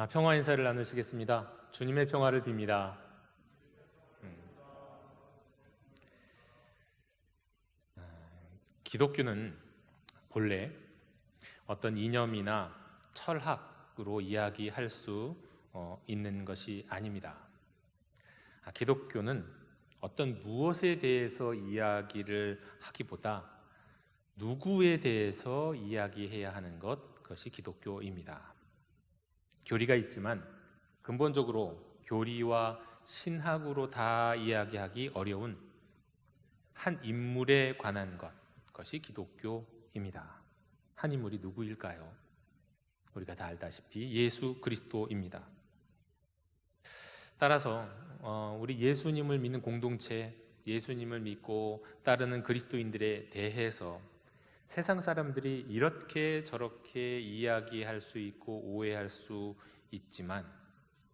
평화 인사를 나누시겠습니다. 주님의 평화를 빕니다. 기독교는 본래 어떤 이념이나 철학으로 이야기할 수 있는 것이 아닙니다. 기독교는 어떤 무엇에 대해서 이야기를 하기보다 누구에 대해서 이야기해야 하는 그것이 기독교입니다. 교리가 있지만 근본적으로 교리와 신학으로 다 이야기하기 어려운 한 인물에 관한 그것이 기독교입니다. 한 인물이 누구일까요? 우리가 다 알다시피 예수 그리스도입니다. 따라서 우리 예수님을 믿는 공동체, 예수님을 믿고 따르는 그리스도인들에 대해서 세상 사람들이 이렇게 저렇게 이야기할 수 있고 오해할 수 있지만,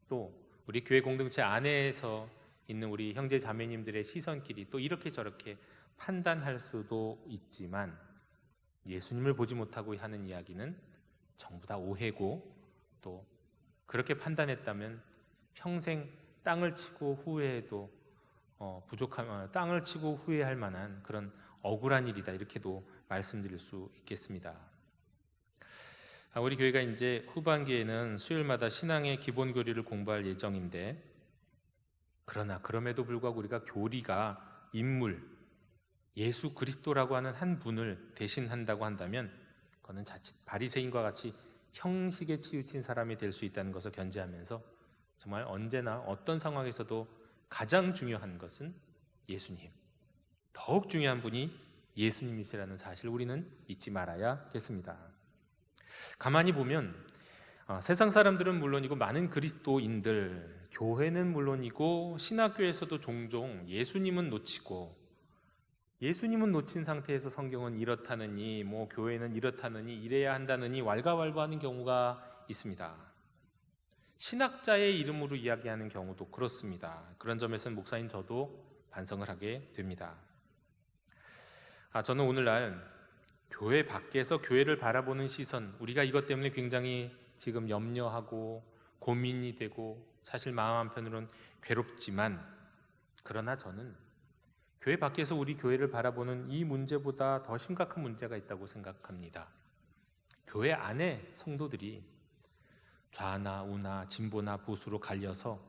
또 우리 교회 공동체 안에서 있는 우리 형제 자매님들의 시선끼리 또 이렇게 저렇게 판단할 수도 있지만, 예수님을 보지 못하고 하는 이야기는 전부 다 오해고, 또 그렇게 판단했다면 평생 땅을 치고 후회해도 땅을 치고 후회할 만한 그런 억울한 일이다, 이렇게도 말씀드릴 수 있겠습니다. 우리 교회가 이제 후반기에는 수요일마다 신앙의 기본 교리를 공부할 예정인데, 그럼에도 불구하고 우리가 교리가 인물, 예수 그리스도라고 하는 한 분을 대신한다고 한다면 그거는 자칫 바리새인과 같이 형식에 치우친 사람이 될 수 있다는 것을 견지하면서, 정말 언제나 어떤 상황에서도 가장 중요한 것은 예수님, 더욱 중요한 분이 예수님이시라는 사실을 우리는 잊지 말아야겠습니다. 가만히 보면 세상 사람들은 물론이고 많은 그리스도인들, 교회는 물론이고 신학교에서도 종종 예수님은 놓치고, 예수님은 놓친 상태에서 성경은 이렇다느니, 교회는 이렇다느니, 이래야 한다느니 왈가왈부하는 경우가 있습니다. 신학자의 이름으로 이야기하는 경우도 그렇습니다. 그런 점에서는 목사인 저도 반성을 하게 됩니다. 저는 오늘날 교회 밖에서 교회를 바라보는 시선, 우리가 이것 때문에 굉장히 지금 염려하고 고민이 되고 사실 마음 한편으로는 괴롭지만, 그러나 저는 교회 밖에서 우리 교회를 바라보는 이 문제보다 더 심각한 문제가 있다고 생각합니다. 교회 안에 성도들이 좌나 우나 진보나 보수로 갈려서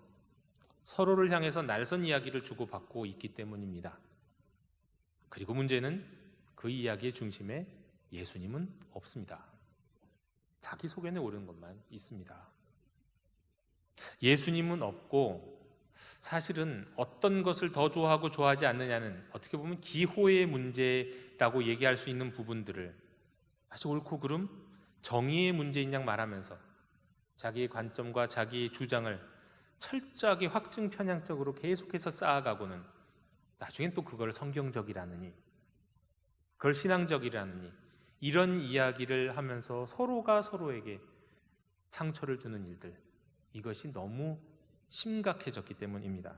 서로를 향해서 날선 이야기를 주고받고 있기 때문입니다. 그리고 문제는 그 이야기의 중심에 예수님은 없습니다. 자기 소견에 오른 것만 있습니다. 예수님은 없고, 사실은 어떤 것을 더 좋아하고 좋아하지 않느냐는 어떻게 보면 기호의 문제라고 얘기할 수 있는 부분들을 사실 옳고 그름, 정의의 문제인 양 말하면서 자기의 관점과 자기의 주장을 철저하게 확증 편향적으로 계속해서 쌓아가고는 나중엔 또 그걸 성경적이라느니, 그걸 신앙적이라느니, 이런 이야기를 하면서 서로가 서로에게 상처를 주는 일들, 이것이 너무 심각해졌기 때문입니다.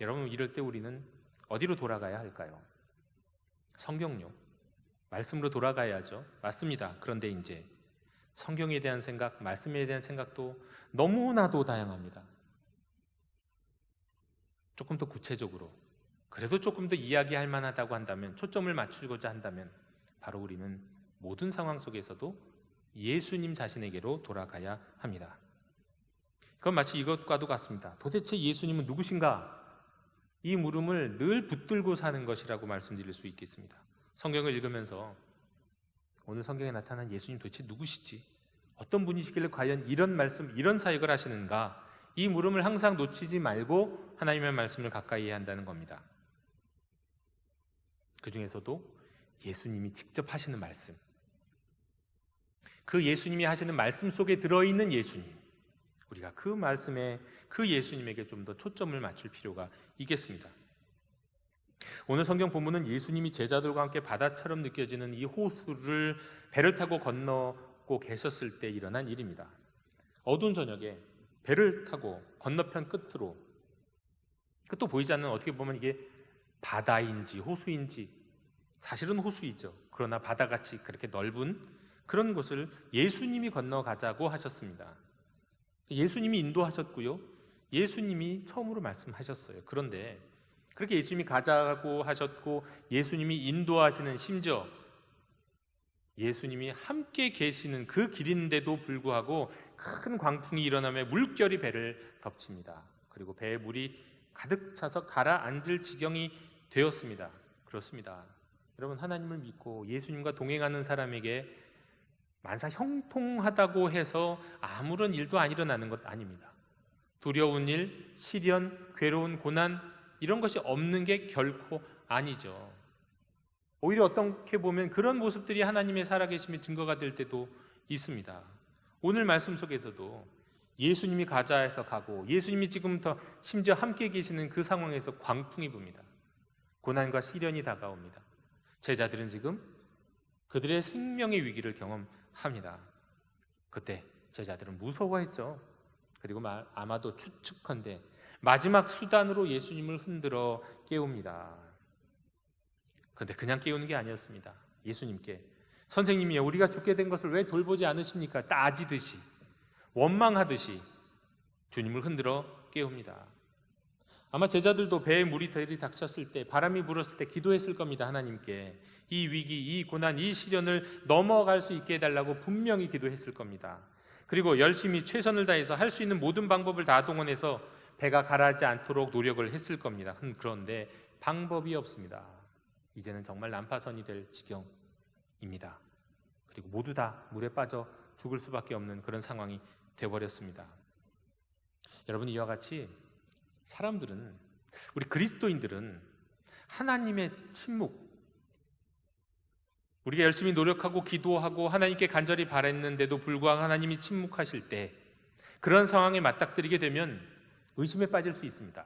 여러분, 이럴 때 우리는 어디로 돌아가야 할까요? 성경요, 말씀으로 돌아가야죠. 맞습니다. 그런데 이제 성경에 대한 생각, 말씀에 대한 생각도 너무나도 다양합니다. 조금 더 구체적으로, 그래도 조금 더 이야기할 만하다고 한다면, 초점을 맞추고자 한다면 바로 우리는 모든 상황 속에서도 예수님 자신에게로 돌아가야 합니다. 그건 마치 이것과도 같습니다. 도대체 예수님은 누구신가? 이 물음을 늘 붙들고 사는 것이라고 말씀드릴 수 있겠습니다. 성경을 읽으면서 오늘 성경에 나타난 예수님 도대체 누구시지? 어떤 분이시길래 과연 이런 말씀, 이런 사역을 하시는가? 이 물음을 항상 놓치지 말고 하나님의 말씀을 가까이 해야 한다는 겁니다. 그 중에서도 예수님이 직접 하시는 말씀, 그 예수님이 하시는 말씀 속에 들어있는 예수님, 우리가 그 말씀에, 그 예수님에게 좀 더 초점을 맞출 필요가 있겠습니다. 오늘 성경 본문은 예수님이 제자들과 함께 바다처럼 느껴지는 이 호수를 배를 타고 건너고 계셨을 때 일어난 일입니다. 어두운 저녁에 배를 타고 건너편 끝으로, 또 보이지 않는, 어떻게 보면 이게 바다인지 호수인지, 사실은 호수이죠. 그러나 바다같이 그렇게 넓은 그런 곳을 예수님이 건너가자고 하셨습니다. 예수님이 인도하셨고요. 예수님이 처음으로 말씀하셨어요. 그런데 그렇게 예수님이 가자고 하셨고 예수님이 인도하시는, 심지어 예수님이 함께 계시는 그 길인데도 불구하고 큰 광풍이 일어나며 물결이 배를 덮칩니다. 그리고 배에 물이 가득 차서 가라앉을 지경이 되었습니다. 그렇습니다. 여러분, 하나님을 믿고 예수님과 동행하는 사람에게 만사 형통하다고 해서 아무런 일도 안 일어나는 것 아닙니다. 두려운 일, 시련, 괴로운 고난, 이런 것이 없는 게 결코 아니죠. 오히려 어떻게 보면 그런 모습들이 하나님의 살아계심의 증거가 될 때도 있습니다. 오늘 말씀 속에서도 예수님이 가자해서 가고 예수님이 지금부터 심지어 함께 계시는 그 상황에서 광풍이 붑니다. 고난과 시련이 다가옵니다. 제자들은 지금 그들의 생명의 위기를 경험합니다. 그때 제자들은 무서워했죠. 그리고 아마도 추측컨대 마지막 수단으로 예수님을 흔들어 깨웁니다. 그런데 그냥 깨우는 게 아니었습니다. 예수님께, 선생님이요, 우리가 죽게 된 것을 왜 돌보지 않으십니까? 따지듯이, 원망하듯이 주님을 흔들어 깨웁니다. 아마 제자들도 배에 물이 들이닥쳤을 때, 바람이 불었을 때 기도했을 겁니다. 하나님께 이 위기, 이 고난, 이 시련을 넘어갈 수 있게 해달라고 분명히 기도했을 겁니다. 그리고 열심히 최선을 다해서 할 수 있는 모든 방법을 다 동원해서 배가 가라앉지 않도록 노력을 했을 겁니다. 그런데 방법이 없습니다. 이제는 정말 난파선이 될 지경입니다. 그리고 모두 다 물에 빠져 죽을 수밖에 없는 그런 상황이 되어버렸습니다. 여러분, 이와 같이 사람들은, 우리 그리스도인들은 하나님의 침묵, 우리가 열심히 노력하고 기도하고 하나님께 간절히 바랬는데도 불구하고 하나님이 침묵하실 때, 그런 상황에 맞닥뜨리게 되면 의심에 빠질 수 있습니다.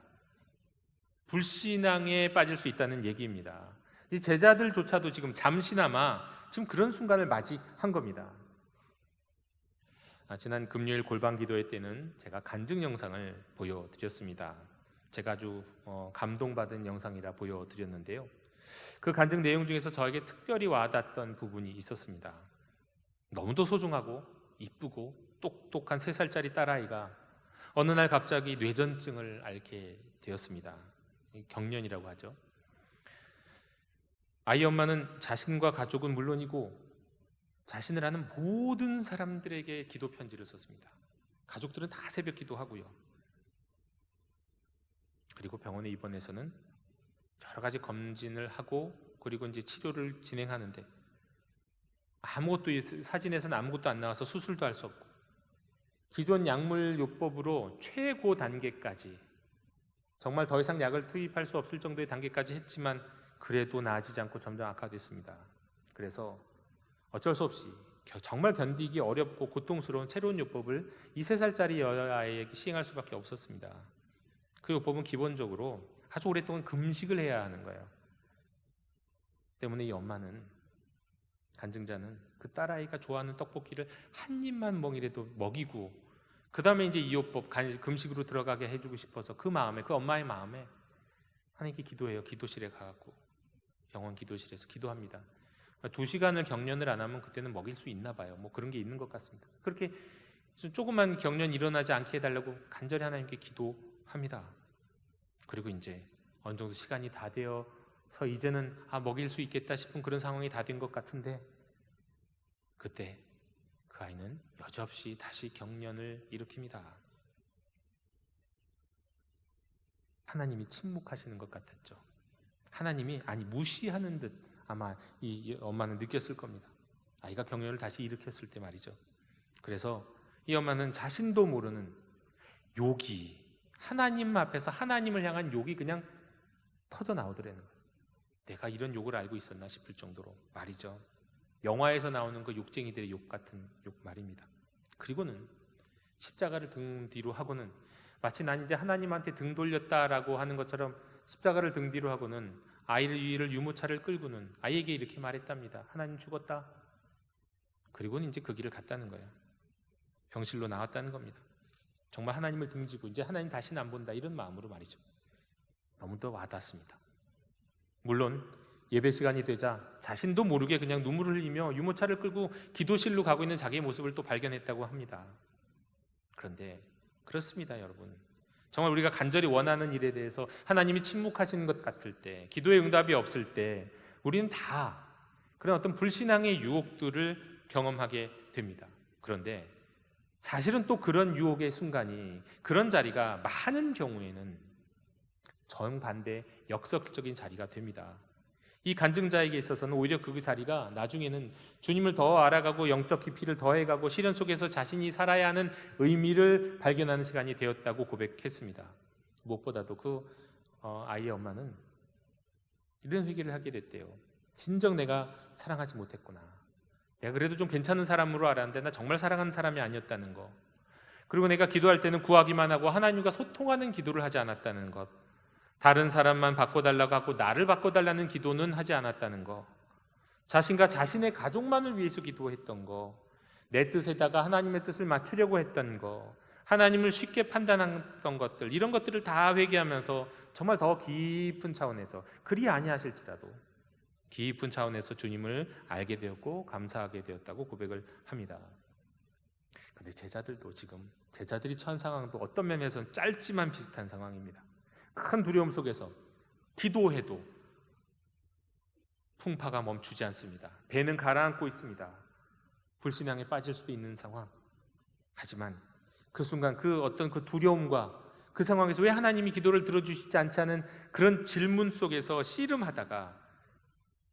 불신앙에 빠질 수 있다는 얘기입니다. 이 제자들조차도 지금 잠시나마 지금 그런 순간을 맞이한 겁니다. 지난 금요일 골방 기도회 때는 제가 간증 영상을 보여드렸습니다. 제가 아주 감동받은 영상이라 보여드렸는데요. 그 간증 내용 중에서 저에게 특별히 와닿았던 부분이 있었습니다. 너무도 소중하고 이쁘고 똑똑한 3살짜리 딸아이가 어느 날 갑자기 뇌전증을 앓게 되었습니다. 경련이라고 하죠. 아이 엄마는 자신과 가족은 물론이고 자신을 아는 모든 사람들에게 기도 편지를 썼습니다. 가족들은 다 새벽 기도하고요. 그리고 병원에 입원해서는 여러 가지 검진을 하고 그리고 이제 치료를 진행하는데 아무것도, 사진에서는 아무것도 안 나와서 수술도 할 수 없고 기존 약물 요법으로 최고 단계까지, 정말 더 이상 약을 투입할 수 없을 정도의 단계까지 했지만 그래도 나아지지 않고 점점 악화됐습니다. 그래서 어쩔 수 없이 정말 견디기 어렵고 고통스러운 새로운 요법을 이 3살짜리 여아이에게 시행할 수밖에 없었습니다. 그 요법은 기본적으로 아주 오랫동안 금식을 해야 하는 거예요. 때문에 이 엄마는, 간증자는 그 딸아이가 좋아하는 떡볶이를 한 입만 먹이라도 먹이고 그 다음에 이제 이 요법, 금식으로 들어가게 해주고 싶어서 그 마음에, 그 엄마의 마음에 하나님께 기도해요. 기도실에 가갖고 병원 기도실에서 기도합니다. 2시간을 경련을 안 하면 그때는 먹일 수 있나 봐요. 뭐 그런 게 있는 것 같습니다. 그렇게 조금만 경련 일어나지 않게 해달라고 간절히 하나님께 기도합니다. 그리고 이제 어느 정도 시간이 다 되어서 이제는 먹일 수 있겠다 싶은 그런 상황이 다 된 것 같은데, 그때 그 아이는 여지없이 다시 경련을 일으킵니다. 하나님이 침묵하시는 것 같았죠. 하나님이 무시하는 듯 아마 이 엄마는 느꼈을 겁니다. 아이가 경련을 다시 일으켰을 때 말이죠. 그래서 이 엄마는 자신도 모르는 욕이, 하나님 앞에서 하나님을 향한 욕이 그냥 터져 나오더라는 거예요. 내가 이런 욕을 알고 있었나 싶을 정도로 말이죠. 영화에서 나오는 그 욕쟁이들의 욕 같은 욕 말입니다. 그리고는 십자가를 등 뒤로 하고는, 마치 난 이제 하나님한테 등 돌렸다라고 하는 것처럼 십자가를 등 뒤로 하고는 아이를 유모차를 끌고는 아이에게 이렇게 말했답니다. 하나님 죽었다. 그리고는 이제 그 길을 갔다는 거예요. 병실로 나왔다는 겁니다. 정말 하나님을 등지고 이제 하나님 다시는 안 본다, 이런 마음으로 말이죠. 너무도 와닿습니다. 물론 예배 시간이 되자 자신도 모르게 그냥 눈물을 흘리며 유모차를 끌고 기도실로 가고 있는 자기의 모습을 또 발견했다고 합니다. 그런데 그렇습니다, 여러분. 정말 우리가 간절히 원하는 일에 대해서 하나님이 침묵하시는 것 같을 때, 기도의 응답이 없을 때 우리는 다 그런 어떤 불신앙의 유혹들을 경험하게 됩니다. 그런데 사실은 또 그런 유혹의 순간이, 그런 자리가 많은 경우에는 정반대 역설적인 자리가 됩니다. 이 간증자에게 있어서는 오히려 그 자리가 나중에는 주님을 더 알아가고 영적 깊이를 더해가고 시련 속에서 자신이 살아야 하는 의미를 발견하는 시간이 되었다고 고백했습니다. 무엇보다도 그 아이의 엄마는 이런 회개를 하게 됐대요. 진정 내가 사랑하지 못했구나. 내가 그래도 좀 괜찮은 사람으로 알았는데 나 정말 사랑하는 사람이 아니었다는 거. 그리고 내가 기도할 때는 구하기만 하고 하나님과 소통하는 기도를 하지 않았다는 것. 다른 사람만 바꿔달라고 하고 나를 바꿔달라는 기도는 하지 않았다는 거. 자신과 자신의 가족만을 위해서 기도했던 거. 내 뜻에다가 하나님의 뜻을 맞추려고 했던 거. 하나님을 쉽게 판단했던 것들, 이런 것들을 다 회개하면서 정말 더 깊은 차원에서, 그리 아니하실지라도 깊은 차원에서 주님을 알게 되었고 감사하게 되었다고 고백을 합니다. 그런데 제자들도 지금 제자들이 처한 상황도 어떤 면에서는 짧지만 비슷한 상황입니다. 큰 두려움 속에서 기도해도 풍파가 멈추지 않습니다. 배는 가라앉고 있습니다. 불신앙에 빠질 수도 있는 상황. 하지만 그 순간 그 어떤 그 두려움과 그 상황에서 왜 하나님이 기도를 들어주시지 않지 않은 그런 질문 속에서 씨름하다가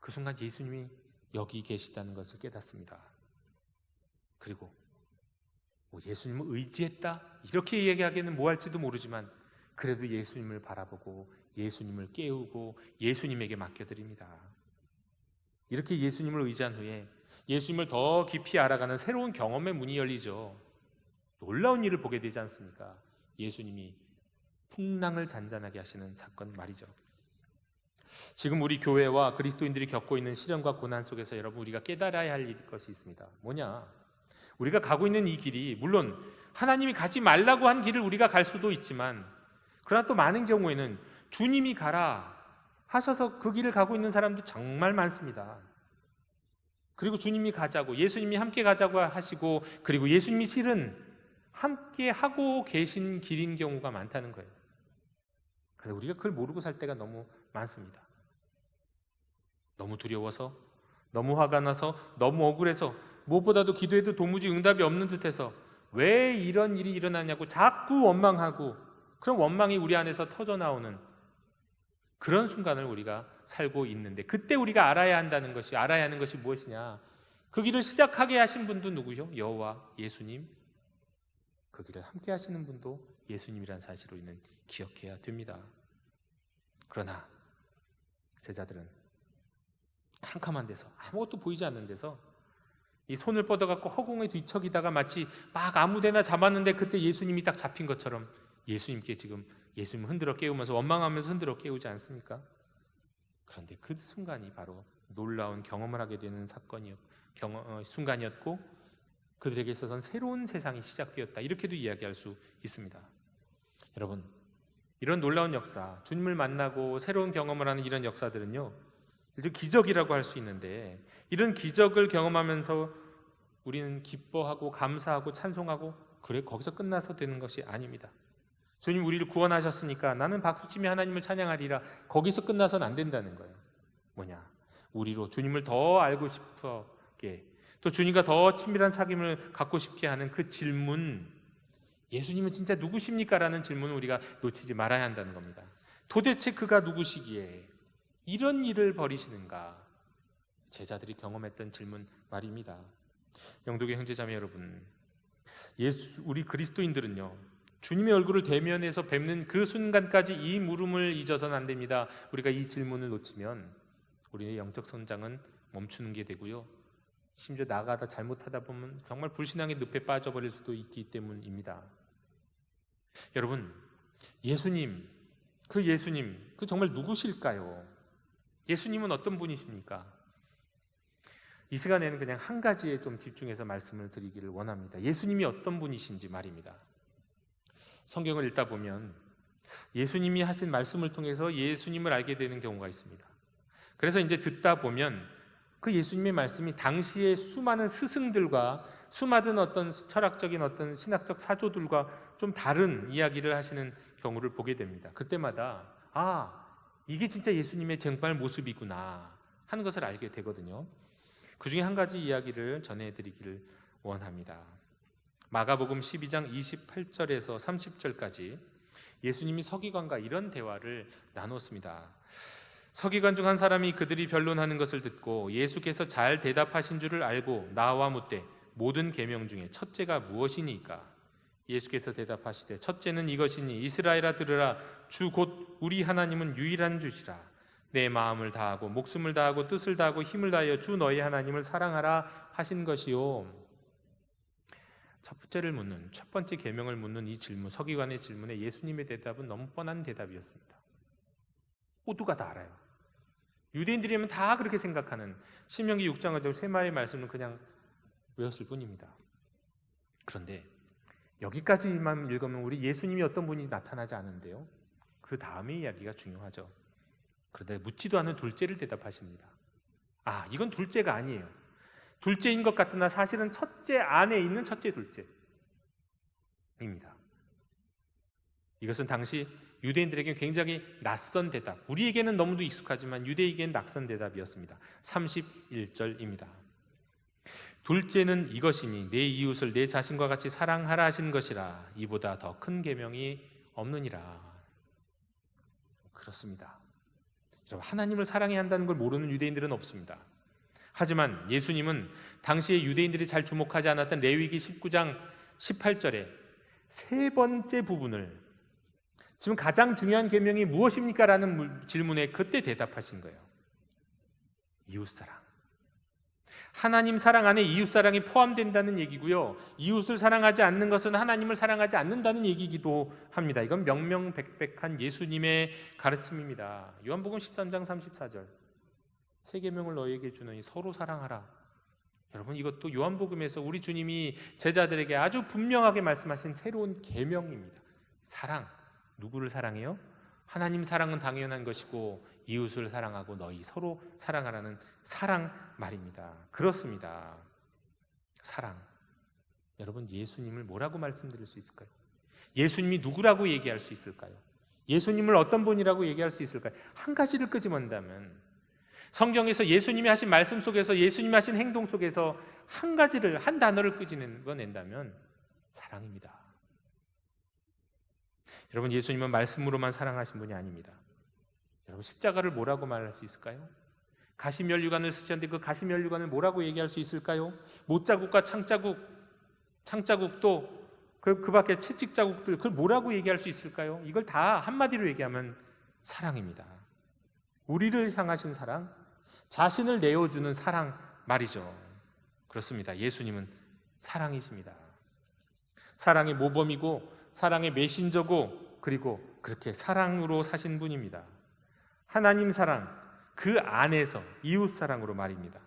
그 순간 예수님이 여기 계시다는 것을 깨닫습니다. 그리고 예수님을 의지했다? 이렇게 얘기하기에는 뭐 할지도 모르지만 그래도 예수님을 바라보고 예수님을 깨우고 예수님에게 맡겨드립니다. 이렇게 예수님을 의지한 후에 예수님을 더 깊이 알아가는 새로운 경험의 문이 열리죠. 놀라운 일을 보게 되지 않습니까? 예수님이 풍랑을 잔잔하게 하시는 사건 말이죠. 지금 우리 교회와 그리스도인들이 겪고 있는 시련과 고난 속에서 여러분 우리가 깨달아야 할 것이 있습니다. 뭐냐? 우리가 가고 있는 이 길이 물론 하나님이 가지 말라고 한 길을 우리가 갈 수도 있지만, 그러나 또 많은 경우에는 주님이 가라 하셔서 그 길을 가고 있는 사람도 정말 많습니다. 그리고 주님이 가자고, 예수님이 함께 가자고 하시고, 그리고 예수님이 실은 함께 하고 계신 길인 경우가 많다는 거예요. 그래서 우리가 그걸 모르고 살 때가 너무 많습니다. 너무 두려워서, 너무 화가 나서, 너무 억울해서, 무엇보다도 기도해도 도무지 응답이 없는 듯해서 왜 이런 일이 일어나냐고 자꾸 원망하고, 그런 원망이 우리 안에서 터져나오는 그런 순간을 우리가 살고 있는데, 그때 우리가 알아야 하는 것이 무엇이냐? 그 길을 시작하게 하신 분도 누구죠? 여호와 예수님. 그 길을 함께 하시는 분도 예수님이라는 사실을 우리는 기억해야 됩니다. 그러나 제자들은 캄캄한 데서, 아무것도 보이지 않는 데서 이 손을 뻗어갖고 허공에 뒤척이다가 마치 막 아무데나 잡았는데 그때 예수님이 딱 잡힌 것처럼 예수님께 지금 예수님을 흔들어 깨우면서 원망하면서 흔들어 깨우지 않습니까? 그런데 그 순간이 바로 놀라운 경험을 하게 되는 순간이었고, 그들에게 있어서는 새로운 세상이 시작되었다, 이렇게도 이야기할 수 있습니다. 여러분, 이런 놀라운 역사, 주님을 만나고 새로운 경험을 하는 이런 역사들은요, 이제 기적이라고 할 수 있는데, 이런 기적을 경험하면서 우리는 기뻐하고 감사하고 찬송하고 그래 거기서 끝나서 되는 것이 아닙니다. 주님 우리를 구원하셨으니까 나는 박수치며 하나님을 찬양하리라, 거기서 끝나서는 안 된다는 거예요. 뭐냐? 우리로 주님을 더 알고 싶게, 또 주님과 더 친밀한 사귐을 갖고 싶게 하는 그 질문, 예수님은 진짜 누구십니까? 라는 질문을 우리가 놓치지 말아야 한다는 겁니다. 도대체 그가 누구시기에 이런 일을 벌이시는가? 제자들이 경험했던 질문 말입니다. 영독의 형제자매 여러분, 우리 그리스도인들은요, 주님의 얼굴을 대면해서 뵙는 그 순간까지 이 물음을 잊어서는 안 됩니다. 우리가 이 질문을 놓치면 우리의 영적 성장은 멈추는 게 되고요, 심지어 나가다 잘못하다 보면 정말 불신앙의 늪에 빠져버릴 수도 있기 때문입니다. 여러분, 예수님, 그 정말 누구실까요? 예수님은 어떤 분이십니까? 이 시간에는 그냥 한 가지에 좀 집중해서 말씀을 드리기를 원합니다. 예수님이 어떤 분이신지 말입니다. 성경을 읽다 보면 예수님이 하신 말씀을 통해서 예수님을 알게 되는 경우가 있습니다. 그래서 이제 듣다 보면 그 예수님의 말씀이 당시의 수많은 스승들과 수많은 어떤 철학적인 어떤 신학적 사조들과 좀 다른 이야기를 하시는 경우를 보게 됩니다. 그때마다 이게 진짜 예수님의 정말 모습이구나 하는 것을 알게 되거든요. 그 중에 한 가지 이야기를 전해드리기를 원합니다. 마가복음 12장 28절에서 30절까지 예수님이 서기관과 이런 대화를 나눴습니다. 서기관 중 한 사람이 그들이 변론하는 것을 듣고 예수께서 잘 대답하신 줄을 알고 나와 묻되 모든 계명 중에 첫째가 무엇이니까? 예수께서 대답하시되 첫째는 이것이니 이스라엘아 들으라 주 곧 우리 하나님은 유일한 주시라. 내 마음을 다하고 목숨을 다하고 뜻을 다하고 힘을 다하여 주 너희 하나님을 사랑하라 하신 것이요. 첫 번째 계명을 묻는 이 질문, 서기관의 질문에 예수님의 대답은 너무 뻔한 대답이었습니다. 모두가 다 알아요. 유대인들이면 다 그렇게 생각하는 신명기 6장 5절 쇠마의 말씀은 그냥 외웠을 뿐입니다. 그런데 여기까지만 읽으면 우리 예수님이 어떤 분인지 나타나지 않은데요, 그 다음의 이야기가 중요하죠. 그런데 묻지도 않은 둘째를 대답하십니다. 이건 둘째가 아니에요. 둘째인 것 같으나 사실은 첫째 안에 있는 첫째 둘째입니다. 이것은 당시 유대인들에게 굉장히 낯선 대답, 우리에게는 너무도 익숙하지만 유대인에게는 낯선 대답이었습니다. 31절입니다. 둘째는 이것이니 내 이웃을 내 자신과 같이 사랑하라 하신 것이라. 이보다 더 큰 계명이 없느니라. 그렇습니다. 여러분, 하나님을 사랑해야 한다는 걸 모르는 유대인들은 없습니다. 하지만 예수님은 당시에 유대인들이 잘 주목하지 않았던 레위기 19장 18절에 세 번째 부분을, 지금 가장 중요한 계명이 무엇입니까? 라는 질문에 그때 대답하신 거예요. 이웃사랑. 하나님 사랑 안에 이웃사랑이 포함된다는 얘기고요, 이웃을 사랑하지 않는 것은 하나님을 사랑하지 않는다는 얘기이기도 합니다. 이건 명명백백한 예수님의 가르침입니다. 요한복음 13장 34절 새 계명을 너희에게 주노니 서로 사랑하라. 여러분, 이것도 요한복음에서 우리 주님이 제자들에게 아주 분명하게 말씀하신 새로운 계명입니다. 사랑. 누구를 사랑해요? 하나님 사랑은 당연한 것이고 이웃을 사랑하고 너희 서로 사랑하라는 사랑 말입니다. 그렇습니다. 사랑. 여러분, 예수님을 뭐라고 말씀드릴 수 있을까요? 예수님이 누구라고 얘기할 수 있을까요? 예수님을 어떤 분이라고 얘기할 수 있을까요? 한 가지를 끄집어낸다면, 성경에서 예수님이 하신 말씀 속에서, 예수님이 하신 행동 속에서 한 가지를, 한 단어를 끄집어낸다면 사랑입니다. 여러분, 예수님은 말씀으로만 사랑하신 분이 아닙니다. 여러분, 십자가를 뭐라고 말할 수 있을까요? 가시면류관을 쓰셨는데 그 가시면류관을 뭐라고 얘기할 수 있을까요? 못자국과 창자국도 그 밖에 채찍자국들, 그걸 뭐라고 얘기할 수 있을까요? 이걸 다 한마디로 얘기하면 사랑입니다. 우리를 향하신 사랑, 자신을 내어주는 사랑 말이죠. 그렇습니다. 예수님은 사랑이십니다. 사랑의 모범이고 사랑의 메신저고, 그리고 그렇게 사랑으로 사신 분입니다. 하나님 사랑, 그 안에서 이웃 사랑으로 말입니다.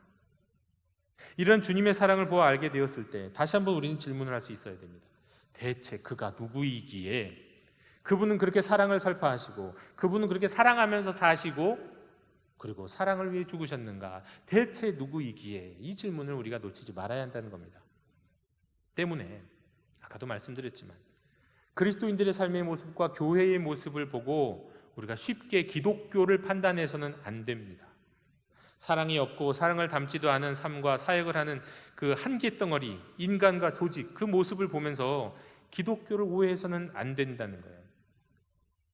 이런 주님의 사랑을 보아 알게 되었을 때 다시 한번 우리는 질문을 할 수 있어야 됩니다. 대체 그가 누구이기에 그분은 그렇게 사랑을 설파하시고 그분은 그렇게 사랑하면서 사시고 그리고 사랑을 위해 죽으셨는가? 대체 누구이기에? 이 질문을 우리가 놓치지 말아야 한다는 겁니다. 때문에 아까도 말씀드렸지만 그리스도인들의 삶의 모습과 교회의 모습을 보고 우리가 쉽게 기독교를 판단해서는 안 됩니다. 사랑이 없고 사랑을 담지도 않은 삶과 사역을 하는 그 한계덩어리, 인간과 조직, 그 모습을 보면서 기독교를 오해해서는 안 된다는 거예요.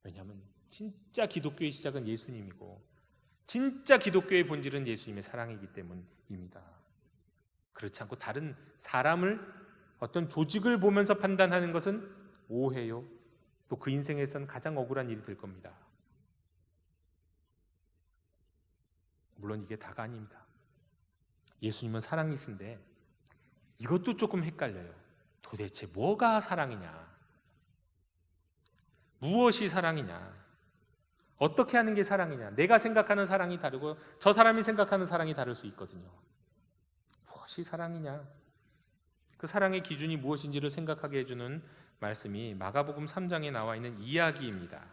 왜냐하면 진짜 기독교의 시작은 예수님이고 진짜 기독교의 본질은 예수님의 사랑이기 때문입니다. 그렇지 않고 다른 사람을, 어떤 조직을 보면서 판단하는 것은 오해요. 또 그 인생에서는 가장 억울한 일이 될 겁니다. 물론 이게 다가 아닙니다. 예수님은 사랑이신데 이것도 조금 헷갈려요. 도대체 뭐가 사랑이냐? 무엇이 사랑이냐? 어떻게 하는 게 사랑이냐? 내가 생각하는 사랑이 다르고 저 사람이 생각하는 사랑이 다를 수 있거든요. 무엇이 사랑이냐? 그 사랑의 기준이 무엇인지를 생각하게 해주는 말씀이 마가복음 3장에 나와 있는 이야기입니다.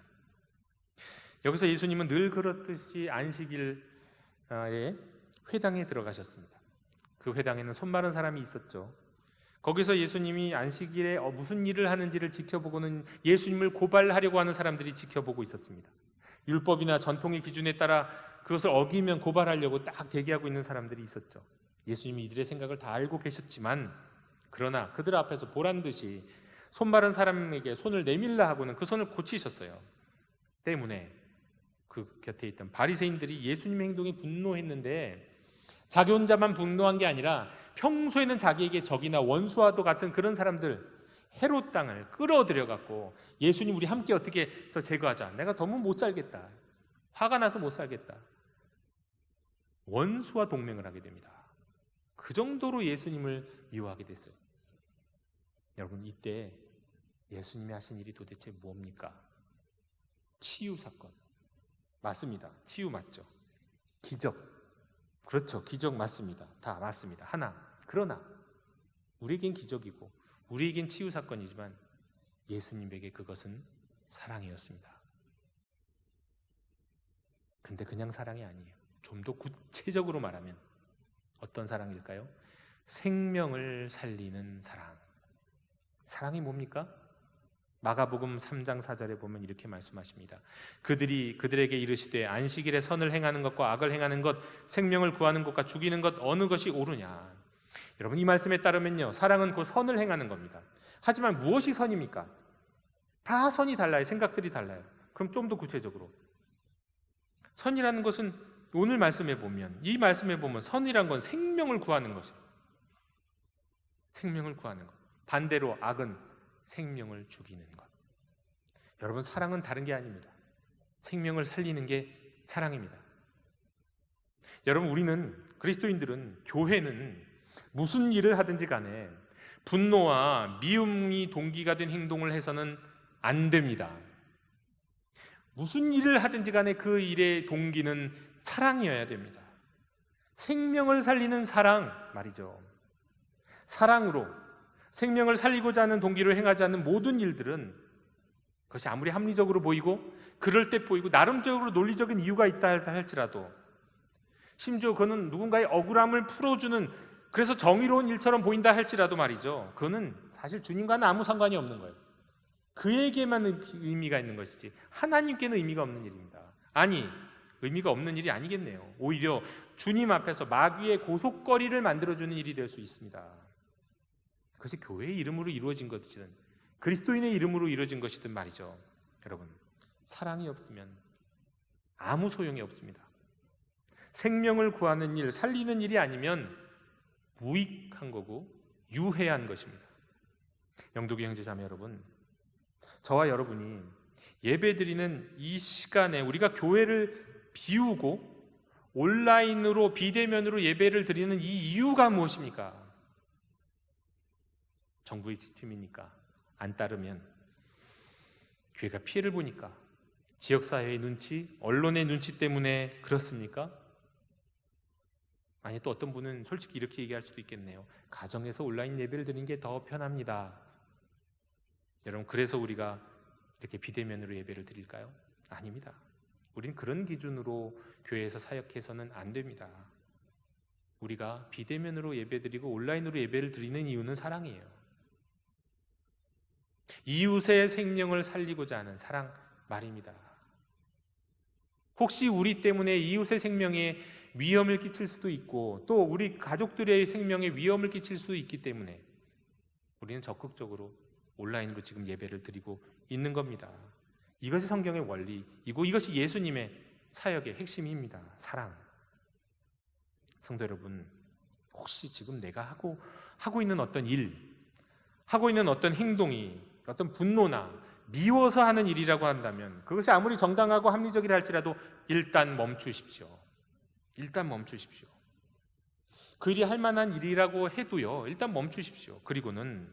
여기서 예수님은 늘 그렇듯이 안식일에 회당에 들어가셨습니다. 그 회당에는 손 마른 사람이 있었죠. 거기서 예수님이 안식일에 무슨 일을 하는지를 지켜보고는 예수님을 고발하려고 하는 사람들이 지켜보고 있었습니다. 율법이나 전통의 기준에 따라 그것을 어기면 고발하려고 딱 대기하고 있는 사람들이 있었죠. 예수님이 이들의 생각을 다 알고 계셨지만 그러나 그들 앞에서 보란듯이 손 마른 사람에게 손을 내밀라 하고는 그 손을 고치셨어요. 때문에 그 곁에 있던 바리새인들이 예수님의 행동에 분노했는데 자기 혼자만 분노한 게 아니라 평소에는 자기에게 적이나 원수와도 같은 그런 사람들, 헤롯 땅을 끌어들여 갖고 예수님 우리 함께 어떻게 저 제거하자. 내가 너무 못 살겠다. 화가 나서 못 살겠다. 원수와 동맹을 하게 됩니다. 그 정도로 예수님을 미워하게 됐어요. 여러분, 이때 예수님이 하신 일이 도대체 뭡니까? 치유 사건. 맞습니다. 치유 맞죠? 기적. 그렇죠. 기적 맞습니다. 다 맞습니다. 하나. 그러나 우리에겐 기적이고 우리에겐 치유 사건이지만 예수님에게 그것은 사랑이었습니다. 근데 그냥 사랑이 아니에요. 좀 더 구체적으로 말하면 어떤 사랑일까요? 생명을 살리는 사랑. 사랑이 뭡니까? 마가복음 3장 4절에 보면 이렇게 말씀하십니다. 그들이 그들에게 이르시되 안식일에 선을 행하는 것과 악을 행하는 것, 생명을 구하는 것과 죽이는 것 어느 것이 옳으냐. 여러분, 이 말씀에 따르면요, 사랑은 곧 선을 행하는 겁니다. 하지만 무엇이 선입니까? 다 선이 달라요. 생각들이 달라요. 그럼 좀 더 구체적으로 선이라는 것은 오늘 말씀에 보면, 이 말씀에 보면 선이란 건 생명을 구하는 것이에요. 생명을 구하는 것. 반대로 악은 생명을 죽이는 것. 여러분, 사랑은 다른 게 아닙니다. 생명을 살리는 게 사랑입니다. 여러분, 우리는, 그리스도인들은, 교회는 무슨 일을 하든지 간에 분노와 미움이 동기가 된 행동을 해서는 안 됩니다. 무슨 일을 하든지 간에 그 일의 동기는 사랑이어야 됩니다. 생명을 살리는 사랑 말이죠. 사랑으로 생명을 살리고자 하는 동기로 행하지 않는 모든 일들은 그것이 아무리 합리적으로 보이고 그럴 때 보이고 나름대로 논리적인 이유가 있다 할지라도, 심지어 그거는 누군가의 억울함을 풀어주는, 그래서 정의로운 일처럼 보인다 할지라도 말이죠, 그거는 사실 주님과는 아무 상관이 없는 거예요. 그에게만 의미가 있는 것이지 하나님께는 의미가 없는 일입니다. 아니, 의미가 없는 일이 아니겠네요. 오히려 주님 앞에서 마귀의 고속거리를 만들어주는 일이 될 수 있습니다. 그것이 교회의 이름으로 이루어진 것이든 그리스도인의 이름으로 이루어진 것이든 말이죠. 여러분, 사랑이 없으면 아무 소용이 없습니다. 생명을 구하는 일, 살리는 일이 아니면 무익한 거고 유해한 것입니다. 영도교 형제자매 여러분, 저와 여러분이 예배드리는 이 시간에 우리가 교회를 비우고 온라인으로 비대면으로 예배를 드리는 이 이유가 무엇입니까? 정부의 지침이니까? 안 따르면? 교회가 피해를 보니까? 지역사회의 눈치, 언론의 눈치 때문에 그렇습니까? 아니, 또 어떤 분은 솔직히 이렇게 얘기할 수도 있겠네요. 가정에서 온라인 예배를 드리는 게 더 편합니다. 여러분, 그래서 우리가 이렇게 비대면으로 예배를 드릴까요? 아닙니다. 우린 그런 기준으로 교회에서 사역해서는 안 됩니다. 우리가 비대면으로 예배드리고 온라인으로 예배를 드리는 이유는 사랑이에요. 이웃의 생명을 살리고자 하는 사랑 말입니다. 혹시 우리 때문에 이웃의 생명에 위험을 끼칠 수도 있고 또 우리 가족들의 생명에 위험을 끼칠 수도 있기 때문에 우리는 적극적으로 온라인으로 지금 예배를 드리고 있는 겁니다. 이것이 성경의 원리이고 이것이 예수님의 사역의 핵심입니다. 사랑. 성도 여러분, 혹시 지금 내가 하고 있는 어떤 일, 하고 있는 어떤 행동이 어떤 분노나 미워서 하는 일이라고 한다면 그것이 아무리 정당하고 합리적이라 할지라도 일단 멈추십시오. 일단 멈추십시오. 그 일이 할 만한 일이라고 해도요, 일단 멈추십시오. 그리고는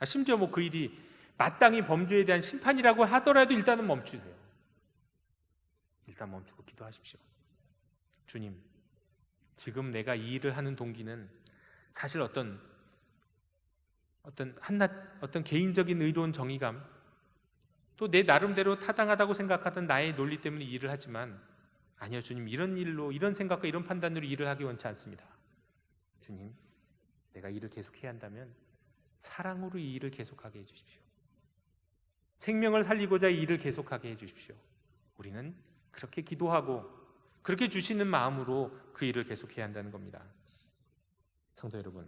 심지어 그 일이 마땅히 범죄에 대한 심판이라고 하더라도 일단은 멈추세요. 일단 멈추고 기도하십시오. 주님, 지금 내가 이 일을 하는 동기는 사실 어떤 개인적인 의로운 정의감, 또 내 나름대로 타당하다고 생각하던 나의 논리 때문에 이 일을 하지만 아니요, 주님, 이런 일로, 이런 생각과 이런 판단으로 일을 하기 원치 않습니다. 주님, 내가 일을 계속해야 한다면 사랑으로 이 일을 계속하게 해주십시오. 생명을 살리고자 이 일을 계속하게 해주십시오. 우리는 그렇게 기도하고 그렇게 주시는 마음으로 그 일을 계속해야 한다는 겁니다. 성도 여러분,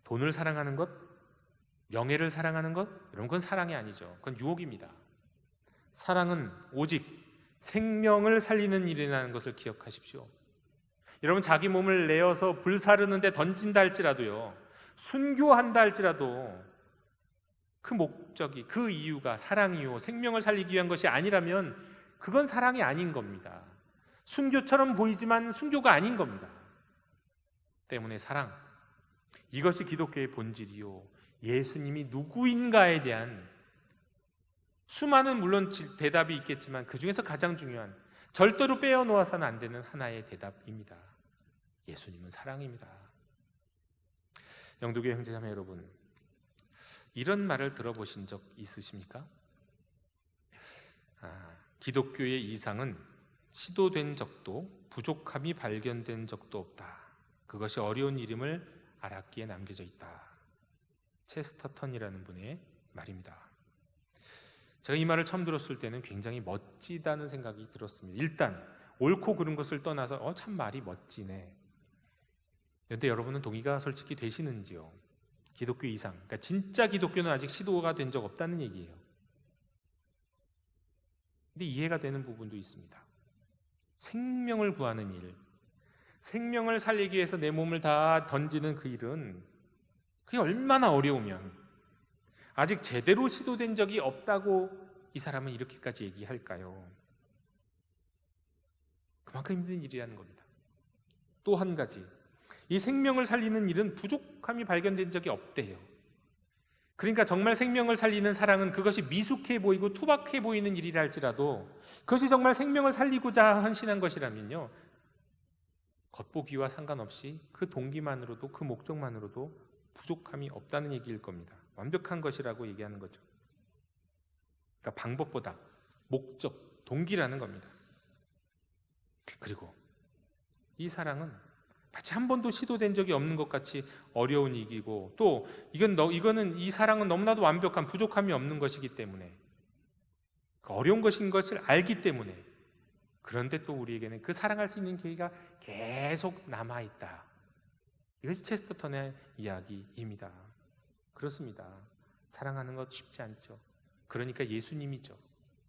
돈을 사랑하는 것, 명예를 사랑하는 것, 이런 건 사랑이 아니죠. 그건 유혹입니다. 사랑은 오직 생명을 살리는 일이라는 것을 기억하십시오. 여러분, 자기 몸을 내어서 불사르는데 던진다 할지라도요, 순교한다 할지라도 그 목적이, 그 이유가 사랑이요, 생명을 살리기 위한 것이 아니라면 그건 사랑이 아닌 겁니다. 순교처럼 보이지만 순교가 아닌 겁니다. 때문에 사랑, 이것이 기독교의 본질이요, 예수님이 누구인가에 대한 수많은 물론 대답이 있겠지만 그 중에서 가장 중요한, 절대로 빼어놓아서는 안 되는 하나의 대답입니다. 예수님은 사랑입니다. 영도교회 형제자매 여러분, 이런 말을 들어보신 적 있으십니까? 기독교의 이상은 시도된 적도 부족함이 발견된 적도 없다. 그것이 어려운 일임을 알았기에 남겨져 있다. 체스터턴이라는 분의 말입니다. 제가 이 말을 처음 들었을 때는 굉장히 멋지다는 생각이 들었습니다. 일단 옳고 그른 것을 떠나서 참 말이 멋지네. 그런데 여러분은 동의가 솔직히 되시는지요? 기독교 이상, 그러니까 진짜 기독교는 아직 시도가 된 적 없다는 얘기예요. 근데 이해가 되는 부분도 있습니다. 생명을 구하는 일, 생명을 살리기 위해서 내 몸을 다 던지는 그 일은 그게 얼마나 어려우면 아직 제대로 시도된 적이 없다고 이 사람은 이렇게까지 얘기할까요? 그만큼 힘든 일이라는 겁니다. 또 한 가지, 이 생명을 살리는 일은 부족함이 발견된 적이 없대요. 그러니까 정말 생명을 살리는 사랑은 그것이 미숙해 보이고 투박해 보이는 일이라 할지라도 그것이 정말 생명을 살리고자 헌신한 것이라면요, 겉보기와 상관없이 그 동기만으로도, 그 목적만으로도 부족함이 없다는 얘기일 겁니다. 완벽한 것이라고 얘기하는 거죠. 그러니까 방법보다 목적, 동기라는 겁니다. 그리고 이 사랑은 마치 한 번도 시도된 적이 없는 것 같이 어려운 일이고, 또 이거는 이 사랑은 너무나도 완벽한, 부족함이 없는 것이기 때문에, 어려운 것인 것을 알기 때문에, 그런데 또 우리에게는 그 사랑할 수 있는 기회가 계속 남아있다. 이것이 체스터턴의 이야기입니다. 그렇습니다. 사랑하는 것 쉽지 않죠. 그러니까 예수님이죠.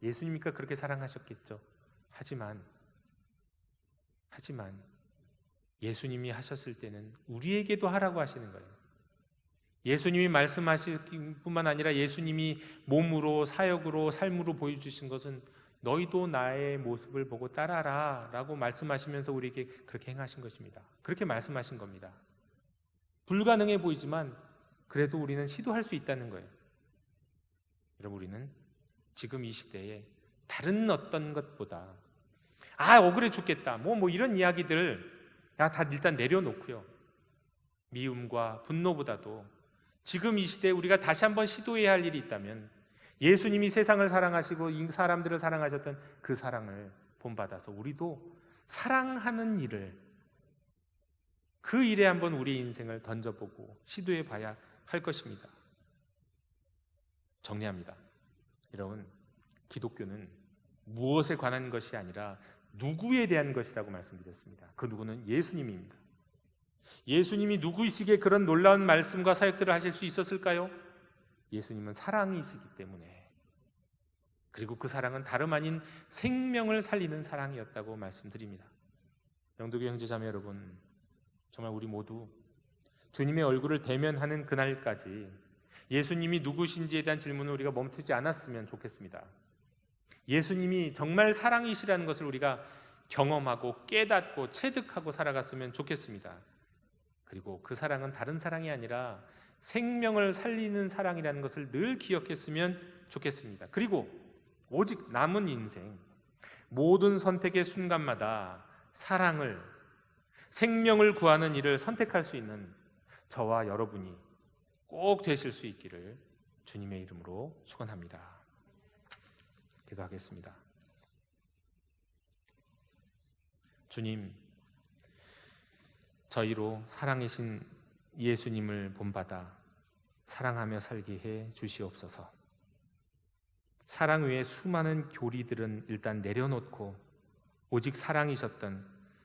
예수님이니까 그렇게 사랑하셨겠죠. 하지만 예수님이 하셨을 때는 우리에게도 하라고 하시는 거예요. 예수님이 말씀하실 뿐만 아니라 예수님이 몸으로, 사역으로, 삶으로 보여주신 것은 너희도 나의 모습을 보고 따라라 라고 말씀하시면서 우리에게 그렇게 행하신 것입니다. 그렇게 말씀하신 겁니다. 불가능해 보이지만 그래도 우리는 시도할 수 있다는 거예요. 여러분, 우리는 지금 이 시대에 다른 어떤 것보다 억울해 죽겠다 뭐 이런 이야기들 다 일단 내려놓고요, 미움과 분노보다도 지금 이 시대에 우리가 다시 한번 시도해야 할 일이 있다면, 예수님이 세상을 사랑하시고 이 사람들을 사랑하셨던 그 사랑을 본받아서 우리도 사랑하는 일을, 그 일에 한번 우리 인생을 던져보고 시도해 봐야 할 것입니다. 정리합니다. 여러분, 기독교는 무엇에 관한 것이 아니라 누구에 대한 것이라고 말씀드렸습니다. 그 누구는 예수님입니다. 예수님이 누구이시기에 그런 놀라운 말씀과 사역들을 하실 수 있었을까요? 예수님은 사랑이시기 때문에, 그리고 그 사랑은 다름 아닌 생명을 살리는 사랑이었다고 말씀드립니다. 영도교 형제자매 여러분, 정말 우리 모두 주님의 얼굴을 대면하는 그날까지 예수님이 누구신지에 대한 질문을 우리가 멈추지 않았으면 좋겠습니다. 예수님이 정말 사랑이시라는 것을 우리가 경험하고 깨닫고 체득하고 살아갔으면 좋겠습니다. 그리고 그 사랑은 다른 사랑이 아니라 생명을 살리는 사랑이라는 것을 늘 기억했으면 좋겠습니다. 그리고 오직 남은 인생, 모든 선택의 순간마다 사랑을, 생명을 구하는 일을 선택할 수 있는 저와 여러분이 꼭 되실 수 있기를 주님의 이름으로 축원합니다. 기도하겠습니다. 주님, 저희로 사랑이신 예수님을 본받아 사랑하며 살게 해 주시옵소서. 사랑 외에 수많은 교리들은 일단 내려놓고 오직 사랑이셨던,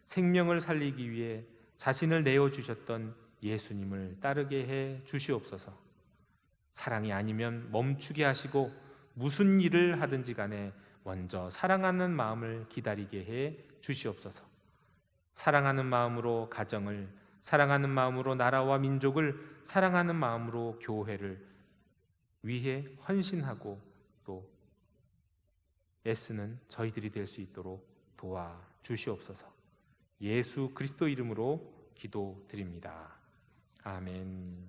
생명을 살리기 위해 자신을 내어주셨던 예수님을 따르게 해 주시옵소서. 사랑이 아니면 멈추게 하시고 무슨 일을 하든지 간에 먼저 사랑하는 마음을 기다리게 해 주시옵소서. 사랑하는 마음으로 가정을, 사랑하는 마음으로 나라와 민족을, 사랑하는 마음으로 교회를 위해 헌신하고 또 애쓰는 저희들이 될 수 있도록 도와주시옵소서. 예수 그리스도 이름으로 기도드립니다. 아멘.